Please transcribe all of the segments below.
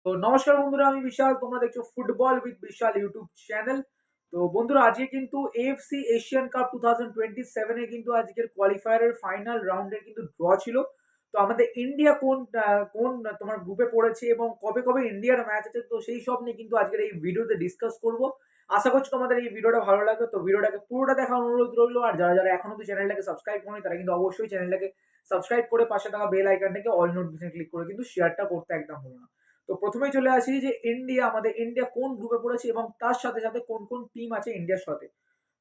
তো নমস্কার বন্ধুরা, আমি বিশাল। তোমরা দেখছো football with Vishal YouTube channel. তো বন্ধুরা, আজকে কিন্তু এএফসি এশিয়ান কাপ 2027 এ কিন্তু আজকের কোয়ালিফায়ারের ফাইনাল রাউন্ডে কিন্তু ড্র ছিল। তো আমাদের ইন্ডিয়া কোন তোমার গ্রুপে পড়েছে এবং কবে কবে ইন্ডিয়ার ম্যাচ আছে, তো সেই সব নিয়ে কিন্তু আজকের এই ভিডিওতে ডিসকাস করব। আশা করছি তোমাদের এই ভিডিওটা ভালো লাগবে। তো ভিডিওটাকে পুরোটা দেখার অনুরোধ রইলো। আর যারা যারা এখনো অব্দি চ্যানেলটাকে সাবস্ক্রাইব করেনি তারা কিন্তু অবশ্যই চ্যানেলটাকে সাবস্ক্রাইব করে পাশে থাকা বেল আইকনটাকে অল নোটিফিকেশন ক্লিক করে কিন্তু শেয়ারটা করতে একদম ভুলো না। তো প্রথমেই চলে আসি যে আমাদের ইন্ডিয়া কোন গ্রুপে পড়েছে এবং তার সাথে সাথে কোন কোন টিম আছে ইন্ডিয়ার সাথে।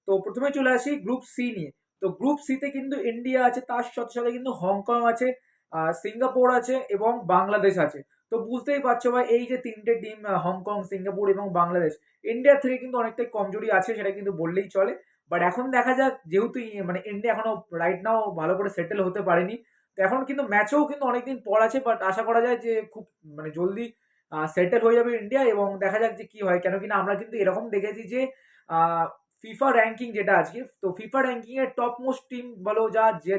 তো প্রথমে চলে আসি গ্রুপ সি নিয়ে। তো গ্রুপ সি তে কিন্তু ইন্ডিয়া আছে, তার সাথে সাথে কিন্তু হংকং আছে, সিঙ্গাপুর আছে এবং বাংলাদেশ আছে। তো বুঝতেই পারছো ভাই, এই যে তিনটে টিম হংকং, সিঙ্গাপুর এবং বাংলাদেশ, ইন্ডিয়ার থেকে কিন্তু অনেকটাই কমজোরি আছে, সেটা কিন্তু বললেই চলে। বাট এখন দেখা যাক, যেহেতু মানে ইন্ডিয়া এখনো রাইট নাও ভালো করে সেটেল হতে পারেনি, তো এখন কিন্তু ম্যাচেও কিন্তু অনেকদিন পর আছে। বাট আশা করা যায় যে খুব মানে জলদি সেটেল হয়ে যাবে ইন্ডিয়া, এবং দেখা যাক যে কি হয়। কেন কিনা আমরা কিন্তু এরকম দেখেছি যে ফিফা র্যাঙ্কিং যেটা আজকে, তো ফিফা র্যাঙ্কিং এর টপ মোস্ট টিম বলো,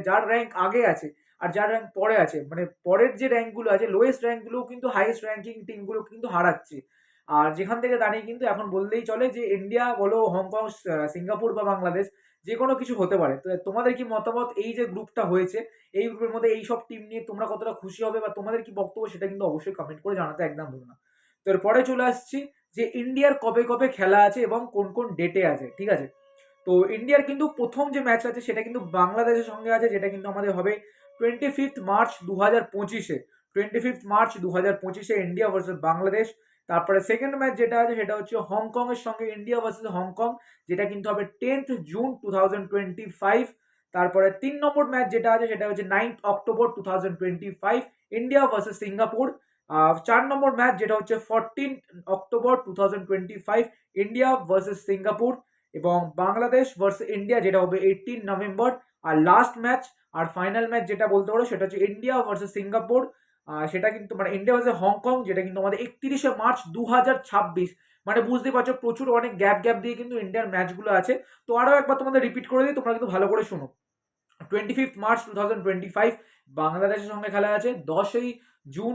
যার র্যাঙ্ক আগে আছে আর যার র্যাঙ্ক পরে আছে, মানে পরের যে র্যাঙ্ক গুলো আছে, লোয়েস্ট র্যাঙ্ক গুলো কিন্তু হাইয়েস্ট র্যাঙ্কিং টিম গুলো কিন্তু হারাচ্ছে। আর যেখান থেকে দাঁড়িয়ে কিন্তু এখন বললেই চলে যে ইন্ডিয়া বলো, হংকং, সিঙ্গাপুর বা বাংলাদেশ, যে কোনো কিছু হতে পারে। তো তোমাদের কি মতামত, এই যে গ্রুপটা হয়েছে, এই গ্রুপের মধ্যে এই সব টিম নিয়ে তোমরা কতটা খুশি হবে বা তোমাদের কি বক্তব্য, সেটা কিন্তু অবশ্যই কমেন্ট করে জানাতে একদম ভুলো না। তো এরপরে চলে আসছি যে ইন্ডিয়ার কবে কবে খেলা আছে এবং কোন কোন ডেটে আছে, ঠিক আছে। তো ইন্ডিয়ার কিন্তু প্রথম যে ম্যাচ আছে সেটা কিন্তু বাংলাদেশের সঙ্গে আছে, যেটা কিন্তু আমাদের হবে 25 মার্চ 2025-এ। 25 মার্চ 2025-এ ইন্ডিয়া ভার্সেস বাংলাদেশ। তারপরে সেকেন্ড ম্যাচ যেটা আছে সেটা হচ্ছে হংকং এর সঙ্গে ইন্ডিয়া ভার্সেস হংকং, যেটা কিন্তু হবে 10th জুন 2025। তারপরে 3 নম্বর ম্যাচ যেটা আছে সেটা হচ্ছে 9th October 2025, India versus Singapore. 4 নম্বর ম্যাচ যেটা হচ্ছে 14th October 2025, India versus Singapore এবং বাংলাদেশ ভার্সেস ইন্ডিয়া, যেটা হবে 18 নভেম্বর। আর লাস্ট ম্যাচ আর ফাইনাল ম্যাচ যেটা বলতে পারো সেটা হচ্ছে ইন্ডিয়া ভার্সেস সিঙ্গাপুর, সেটা কিন্তু মানে ইন্ডিয়া ভার্সেস হংকং, যেটা কিন্তু আমাদের 31 মার্চ 2026। মানে বুঝতে পারছো প্রচুর অনেক গ্যাপ গ্যাপ দিয়ে কিন্তু ইন্ডিয়ার ম্যাচগুলো আছে। তো আরও একবার তোমাদের রিপিট করে দিই, তোমরা কিন্তু ভালো করে শোনো। 25 মার্চ 2025 বাংলাদেশের সঙ্গে খেলা আছে। 10ই জুন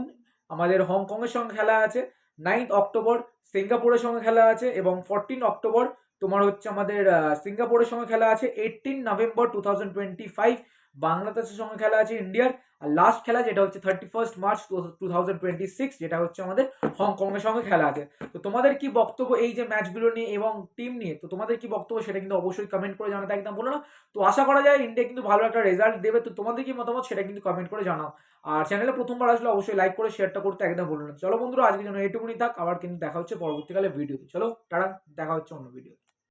আমাদের হংকংয়ের সঙ্গে খেলা আছে। 9th অক্টোবর সিঙ্গাপুরের সঙ্গে খেলা আছে এবং 14 অক্টোবর তোমার হচ্ছে আমাদের সিঙ্গাপুরের সঙ্গে খেলা আছে। 18 নভেম্বর 2025 বাংলাদেশের সঙ্গে খেলা আছে ইন্ডিয়ার। আর লাস্ট খেলা যেটা হচ্ছে 31 মার্চ 2026, যেটা হচ্ছে আমাদের হংকং এর সঙ্গে খেলা আছে। তো তোমাদের কি বক্তব্য এই যে ম্যাচগুলো নিয়ে এবং টিম নিয়ে, তো তোমাদের কি বক্তব্য সেটা কিন্তু অবশ্যই কমেন্ট করে জানাতে একদম বলো না। তো আশা করা যায় ইন্ডিয়া কিন্তু ভালো একটা রেজাল্ট দেবে। তো তোমাদের কি মতামত সেটা কিন্তু কমেন্ট করে জানাও। আর চ্যানেলে প্রথমবার আসলে অবশ্যই লাইক করে শেয়ারটা করতে একদম ভুলো না। চলো বন্ধুরা, আজকের জন্য এইটুকুনি থাক। আবার কিন্তু দেখা হচ্ছে পরবর্তীকালে ভিডিওতে। চলো টাটা, দেখা হচ্ছে অন্য ভিডিও।